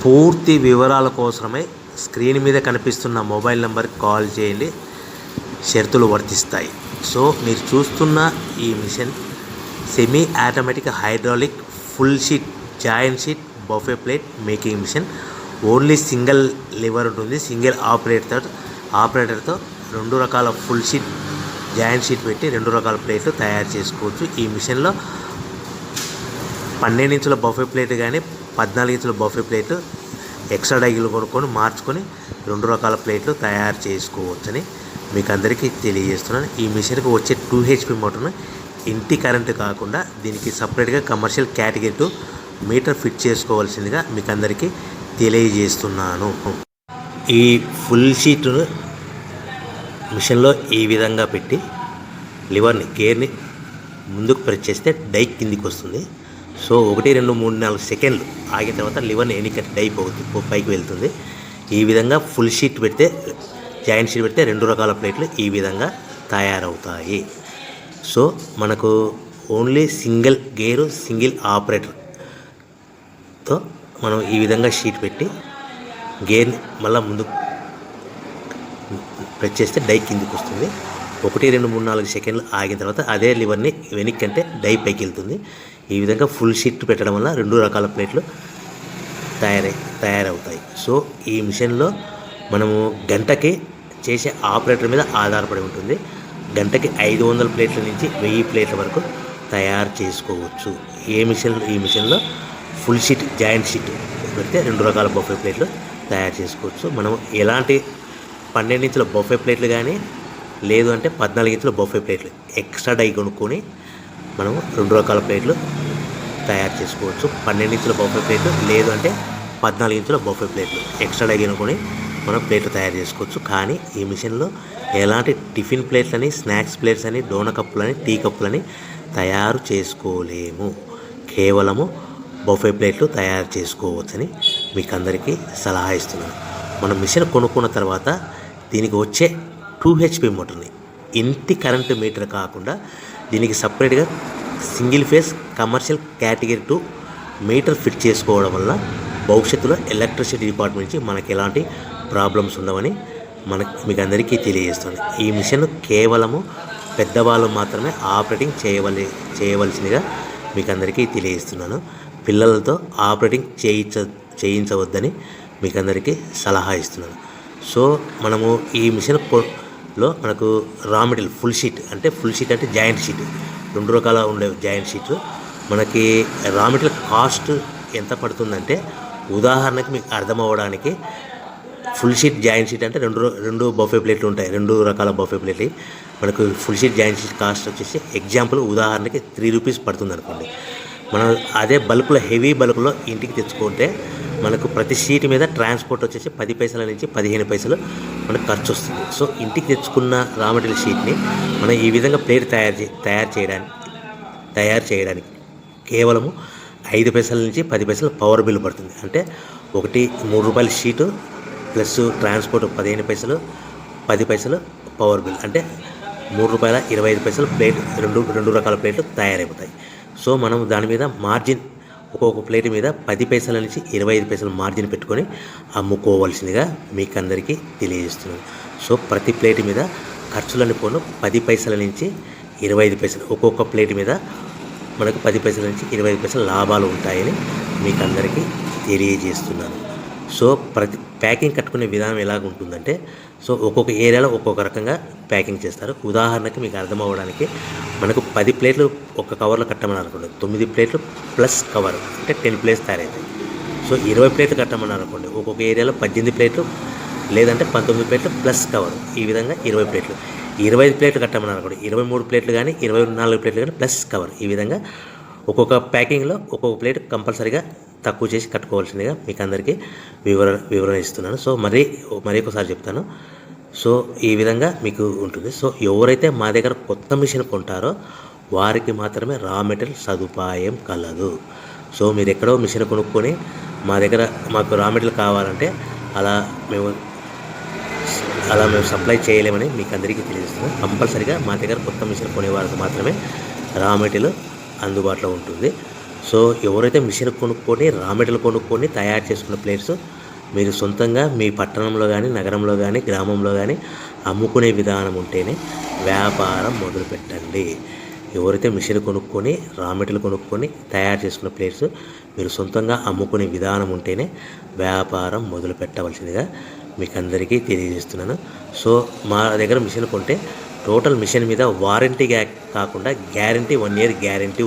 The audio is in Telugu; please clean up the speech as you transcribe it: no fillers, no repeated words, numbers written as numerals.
పూర్తి వివరాల కోసమే స్క్రీన్ మీద కనిపిస్తున్న మొబైల్ నెంబర్కి కాల్ చేయండి. షరతులు వర్తిస్తాయి. సో మీరు చూస్తున్న ఈ machine semi automatic hydraulic full sheet joint sheet buffet plate making machine. Only single lever ఉంటుంది. సింగిల్ ఆపరేటర్తో 2 రకాల ఫుల్ షీట్ జాయింట్ షీట్ పెట్టి 2 రకాల ప్లేట్లు తయారు చేసుకోవచ్చు. ఈ మిషన్లో 12 ఇంచుల బఫే ప్లేట్ కానీ 14 ఇంచుల బఫే ప్లేట్లు ఎక్స్ట్రా డైలు కొనుక్కొని మార్చుకొని 2 రకాల ప్లేట్లు తయారు చేసుకోవచ్చని మీకు అందరికీ తెలియజేస్తున్నాను. ఈ మిషన్కి వచ్చే 2 HP మోటార్ను ఇంటి కరెంటు కాకుండా దీనికి సపరేట్గా కమర్షియల్ కేటగిరీ 2 మీటర్ ఫిట్ చేసుకోవాల్సిందిగా మీకు అందరికీ తెలియజేస్తున్నాను. ఈ ఫుల్ షీట్ను మిషన్లో ఈ విధంగా పెట్టి లివర్ని గేర్ని ముందుకు ప్రెస్ చేస్తే డై కిందికి వస్తుంది. సో 1 2 3 4 సెకండ్లు ఆగిన తర్వాత లివర్ని ఎన్నిక డై పైకి వెళ్తుంది. ఈ విధంగా ఫుల్ షీట్ పెడితే జాయింట్ షీట్ పెడితే 2 రకాల ప్లేట్లు ఈ విధంగా తయారవుతాయి. సో మనకు ఓన్లీ సింగిల్ గేరు సింగిల్ ఆపరేటర్తో మనం ఈ విధంగా షీట్ పెట్టి గేర్ని మళ్ళీ ముందుకు ప్రెస్ చేస్తే డై కిందికి వస్తుంది. 1 2 3 4 సెకండ్లు ఆగిన తర్వాత అదే లివర్ని వెనక్కి అంటే డై పైకి వెళ్తుంది. ఈ విధంగా ఫుల్ షీట్ పెట్టడం వల్ల 2 రకాల ప్లేట్లు తయారవుతాయి. సో ఈ మిషన్లో మనము గంటకి చేసే ఆపరేటర్ మీద ఆధారపడి ఉంటుంది. గంటకి 500 ప్లేట్ల నుంచి 1000 ప్లేట్ల వరకు తయారు చేసుకోవచ్చు. ఈ మిషన్లో ఫుల్ షీట్ జాయింట్ షీట్ పెడితే 2 రకాల బఫే ప్లేట్లు తయారు చేసుకోవచ్చు. మనం ఎలాంటి 12 ఇంచుల బఫే ప్లేట్లు కానీ లేదు అంటే 14 ఇంచుల బఫే ప్లేట్లు ఎక్స్ట్రా డై కొనుక్కొని మనం 2 రకాల ప్లేట్లు తయారు చేసుకోవచ్చు. 12 ఇంచుల బఫే ప్లేట్లు లేదు అంటే 14 ఇంచుల బఫే ప్లేట్లు ఎక్స్ట్రా డై కొనుక్కొని మనం ప్లేట్లు తయారు చేసుకోవచ్చు. కానీ ఈ మిషన్లో ఎలాంటి టిఫిన్ ప్లేట్లని స్నాక్స్ ప్లేట్స్ అని డోన కప్పులని టీ కప్పులని తయారు చేసుకోలేము. కేవలము బఫే ప్లేట్లు తయారు చేసుకోవచ్చని మీకు అందరికీ సలహా ఇస్తున్నాను. మనం మిషన్ కొనుక్కున్న తర్వాత దీనికి వచ్చే 2 HP మోటార్ని ఇంటి కరెంటు మీటర్ కాకుండా దీనికి సపరేట్గా single phase commercial category 2 metre fit చేసుకోవడం వల్ల భవిష్యత్తులో ఎలక్ట్రిసిటీ డిపార్ట్మెంట్ నుంచి మనకి ఎలాంటి ప్రాబ్లమ్స్ ఉండవని మీకు అందరికీ తెలియజేస్తుంది. ఈ మిషన్ కేవలము పెద్దవాళ్ళు మాత్రమే ఆపరేటింగ్ చేయవలసిందిగా మీకు అందరికీ తెలియజేస్తున్నాను. పిల్లలతో ఆపరేటింగ్ చేయించవద్దని మీకు అందరికీ సలహా ఇస్తున్నాను. సో మనము ఈ మిషన్లో మనకు రా మెటీరియల్ ఫుల్ షీట్ అంటే జాయింట్ షీట్ 2 రకాల ఉండే జాయింట్ షీట్ మనకి రా మెటీరియల్ కాస్ట్ ఎంత పడుతుందంటే ఉదాహరణకి మీకు అర్థం అవ్వడానికి ఫుల్ షీట్ జాయింట్ షీట్ అంటే 2 బఫే ప్లేట్లు ఉంటాయి. 2 రకాల బఫే ప్లేట్లు మనకు full sheet joint sheet cost వచ్చేసి ఎగ్జాంపుల్ ఉదాహరణకి 3 రూపీస్ పడుతుంది అనుకోండి. మనం అదే బల్క్లో హెవీ బల్క్లో ఇంటికి తెచ్చుకుంటే మనకు ప్రతి షీట్ మీద ట్రాన్స్పోర్ట్ వచ్చేసి 10 పైసల నుంచి 15 పైసలు మనకు ఖర్చు వస్తుంది. సో ఇంటికి తెచ్చుకున్న రా మెటీరియల్ షీట్ని మనం ఈ విధంగా ప్లేట్ తయారు చేయడానికి కేవలము 5 పైసల నుంచి 10 పైసలు పవర్ బిల్ పడుతుంది. అంటే 3 రూపాయల షీటు ప్లస్ ట్రాన్స్పోర్ట్ 15 పైసలు 10 పైసలు పవర్ బిల్ అంటే 3 రూపాయల 25 పైసలు ప్లేట్ 2 రకాల ప్లేట్లు తయారైపోతాయి. సో మనం దాని మీద మార్జిన్ ఒక్కొక్క ప్లేట్ మీద 10 పైసల నుంచి 25 పైసలు మార్జిన్ పెట్టుకొని అమ్ముకోవాల్సిందిగా మీకు అందరికీ తెలియజేస్తున్నాను. సో ప్రతి ప్లేట్ మీద ఖర్చులని పోను 10 పైసల నుంచి 25 పైసలు ఒక్కొక్క ప్లేట్ మీద మనకు 10 పైసల నుంచి 25 పైసలు లాభాలు ఉంటాయని మీకు అందరికీ తెలియజేస్తున్నాను. సో ప్రతి ప్యాకింగ్ కట్టుకునే విధానం ఎలాగ ఉంటుందంటే సో ఒక్కొక్క ఏరియాలో ఒక్కొక్క రకంగా ప్యాకింగ్ చేస్తారు. ఉదాహరణకి మీకు అర్థం అవ్వడానికి మనకు 10 ప్లేట్లు ఒక కవర్లో కట్టమని అనుకోండి, 9 ప్లేట్లు ప్లస్ కవర్ అంటే 10 ప్లేట్స్ తయారవుతాయి. సో 20 ప్లేట్లు కట్టమని అనుకోండి, ఒక్కొక్క ఏరియాలో 18 ప్లేట్లు లేదంటే 19 ప్లేట్లు ప్లస్ కవర్ ఈ విధంగా 20 ప్లేట్లు. 25 ప్లేట్లు కట్టమని అనుకోండి, 23 ప్లేట్లు కానీ 24 ప్లేట్లు కానీ ప్లస్ కవర్ ఈ విధంగా ఒక్కొక్క ప్యాకింగ్లో ఒక్కొక్క ప్లేట్ కంపల్సరీగా తక్కువ చేసి కట్టుకోవాల్సిందిగా మీకు అందరికీ వివరణ ఇస్తున్నాను. సో మరి ఒకసారి చెప్తాను. సో ఈ విధంగా మీకు ఉంటుంది. సో ఎవరైతే మా దగ్గర కొత్త మిషన్ కొంటారో వారికి మాత్రమే రా మెటీరియల్ సదుపాయం కలదు. సో మీరు ఎక్కడో మిషన్ కొనుక్కొని మాకు రా మెటీరియల్ కావాలంటే అలా మేము సప్లై చేయలేమని మీకు అందరికీ తెలియజేస్తున్నాం. కంపల్సరీగా మా దగ్గర కొత్త మిషన్ కొనే వారికి మాత్రమే రా మెటీరియల్ అందుబాటులో ఉంటుంది. సో ఎవరైతే మిషన్ కొనుక్కొని రా మెటీరియల్ కొనుక్కొని తయారు చేసుకున్న ప్లేట్స్ మీరు సొంతంగా మీ పట్టణంలో కానీ నగరంలో కానీ గ్రామంలో కానీ అమ్ముకునే విధానం ఉంటేనే వ్యాపారం మొదలుపెట్టండి. ఎవరైతే మిషన్ కొనుక్కొని రా మెటీరియల్ కొనుక్కొని తయారు చేసుకున్న ప్లేట్స్ మీరు సొంతంగా అమ్ముకునే విధానం ఉంటేనే వ్యాపారం మొదలు పెట్టవలసిందిగా మీకు అందరికీ తెలియజేస్తున్నాను. సో మా దగ్గర మిషన్ కొంటే టోటల్ మిషన్ మీద వారంటీ కాకుండా గ్యారంటీ 1 year గ్యారంటీ